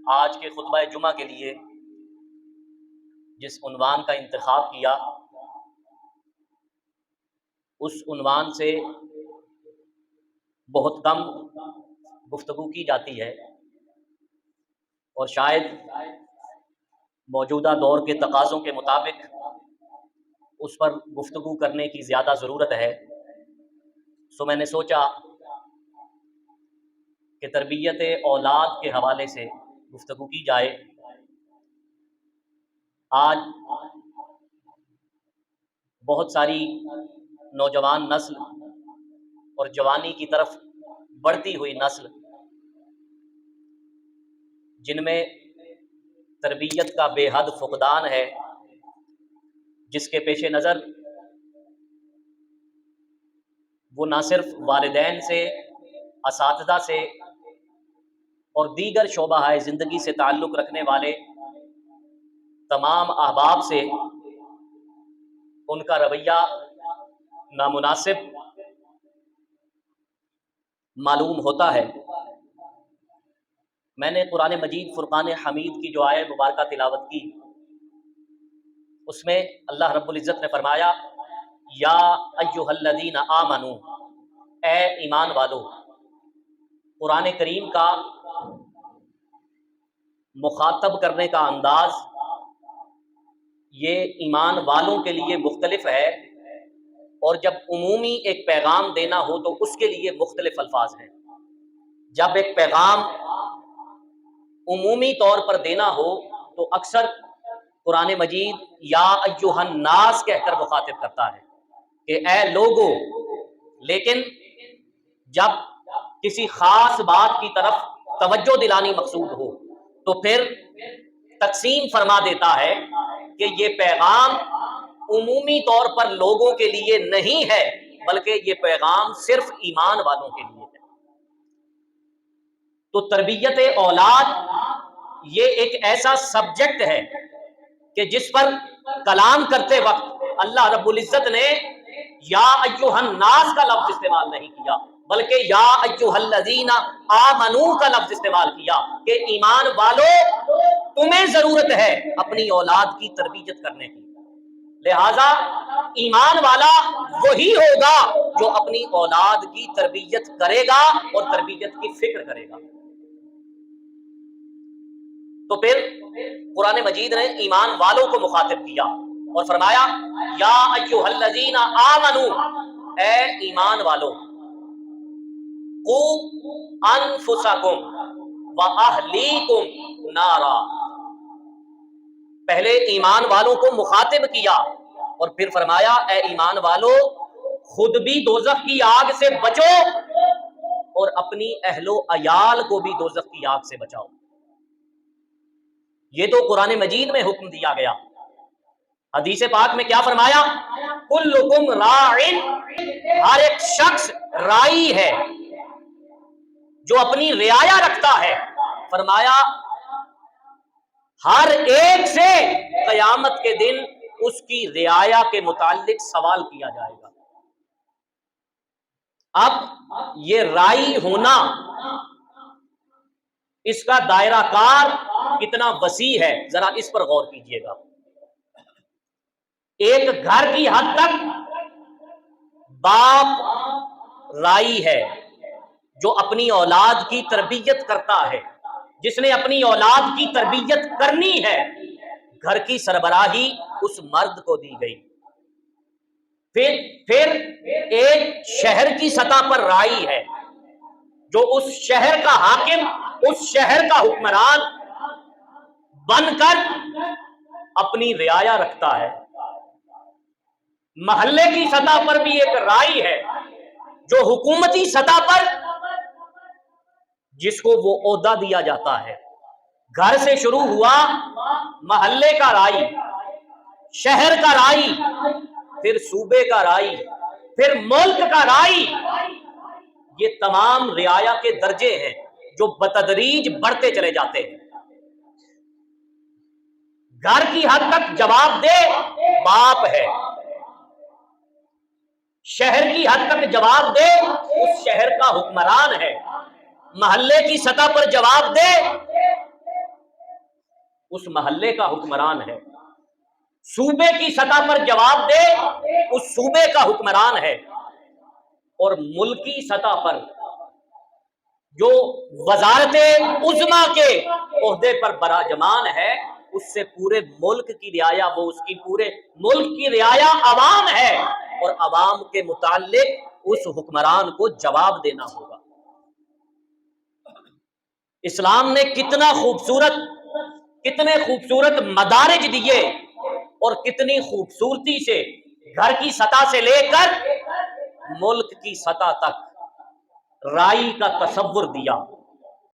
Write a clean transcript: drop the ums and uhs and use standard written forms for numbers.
آج کے خطبہ جمعہ کے لیے جس عنوان کا انتخاب کیا اس عنوان سے بہت کم گفتگو کی جاتی ہے، اور شاید موجودہ دور کے تقاضوں کے مطابق اس پر گفتگو کرنے کی زیادہ ضرورت ہے۔ سو میں نے سوچا کہ تربیت اولاد کے حوالے سے گفتگو کی جائے۔ آج بہت ساری نوجوان نسل اور جوانی کی طرف بڑھتی ہوئی نسل، جن میں تربیت کا بے حد فقدان ہے، جس کے پیش نظر وہ نہ صرف والدین سے، اساتذہ سے اور دیگر شعبہ زندگی سے تعلق رکھنے والے تمام احباب سے ان کا رویہ نامناسب معلوم ہوتا ہے۔ میں نے قرآن مجید فرقان حمید کی جو آیت مبارکہ تلاوت کی، اس میں اللہ رب العزت نے فرمایا یا ایھا الذین آمنو، اے ایمان والو۔ قرآن کریم کا مخاطب کرنے کا انداز یہ ایمان والوں کے لیے مختلف ہے، اور جب عمومی ایک پیغام دینا ہو تو اس کے لیے مختلف الفاظ ہیں۔ جب ایک پیغام عمومی طور پر دینا ہو تو اکثر قرآن مجید یا ایھا الناس کہہ کر مخاطب کرتا ہے کہ اے لوگو، لیکن جب کسی خاص بات کی طرف توجہ دلانی مقصود ہو تو پھر تقسیم فرما دیتا ہے کہ یہ پیغام عمومی طور پر لوگوں کے لیے نہیں ہے، بلکہ یہ پیغام صرف ایمان والوں کے لیے ہے۔ تو تربیت اولاد یہ ایک ایسا سبجیکٹ ہے کہ جس پر کلام کرتے وقت اللہ رب العزت نے یا ایھا الناس کا لفظ استعمال نہیں کیا، بلکہ یا ایھا الذین آمنو کا لفظ استعمال کیا کہ ایمان والو، تمہیں ضرورت ہے اپنی اولاد کی تربیت کرنے کی۔ لہذا ایمان والا وہی ہوگا جو اپنی اولاد کی تربیت کرے گا اور تربیت کی فکر کرے گا۔ تو پھر قرآن مجید نے ایمان والوں کو مخاطب کیا اور فرمایا یا ایھا الذین آمنو، اے ایمان والو، قوا انفسکم واہلیکم نارا۔ پہلے ایمان والوں کو مخاطب کیا اور پھر فرمایا اے ایمان والو، خود بھی دوزخ کی آگ سے بچو اور اپنی اہل و عیال کو بھی دوزخ کی آگ سے بچاؤ۔ یہ تو قرآن مجید میں حکم دیا گیا۔ حدیث پاک میں کیا فرمایا؟ کلکم راع، ہر ایک شخص راعی ہے جو اپنی رعایا رکھتا ہے۔ فرمایا ہر ایک سے قیامت کے دن اس کی رعایا کے متعلق سوال کیا جائے گا۔ اب یہ راعی ہونا، اس کا دائرہ کار کتنا وسیع ہے، ذرا اس پر غور کیجئے گا۔ ایک گھر کی حد تک باپ راعی ہے جو اپنی اولاد کی تربیت کرتا ہے۔ جس نے اپنی اولاد کی تربیت کرنی ہے، گھر کی سربراہی اس مرد کو دی گئی۔ پھر ایک شہر کی سطح پر راعی ہے جو اس شہر کا حاکم، اس شہر کا حکمران بن کر اپنی رعایا رکھتا ہے۔ محلے کی سطح پر بھی ایک راعی ہے جو حکومتی سطح پر جس کو وہ عہدہ دیا جاتا ہے۔ گھر سے شروع ہوا، محلے کا راعی، شہر کا راعی، پھر صوبے کا راعی، پھر ملک کا راعی۔ یہ تمام رعایا کے درجے ہیں جو بتدریج بڑھتے چلے جاتے ہیں۔ گھر کی حد تک جواب دے باپ ہے، شہر کی حد تک جواب دے اس شہر کا حکمران ہے، محلے کی سطح پر جواب دے اس محلے کا حکمران ہے، صوبے کی سطح پر جواب دے اس صوبے کا حکمران ہے، اور ملکی سطح پر جو وزارت عظمیٰ کے عہدے پر براجمان ہے، اس سے پورے ملک کی رعایا، وہ اس کی پورے ملک کی رعایا عوام ہے، اور عوام کے متعلق اس حکمران کو جواب دینا ہوگا۔ اسلام نے کتنے خوبصورت مدارج دیے، اور کتنی خوبصورتی سے گھر کی سطح سے لے کر ملک کی سطح تک رائی کا تصور دیا۔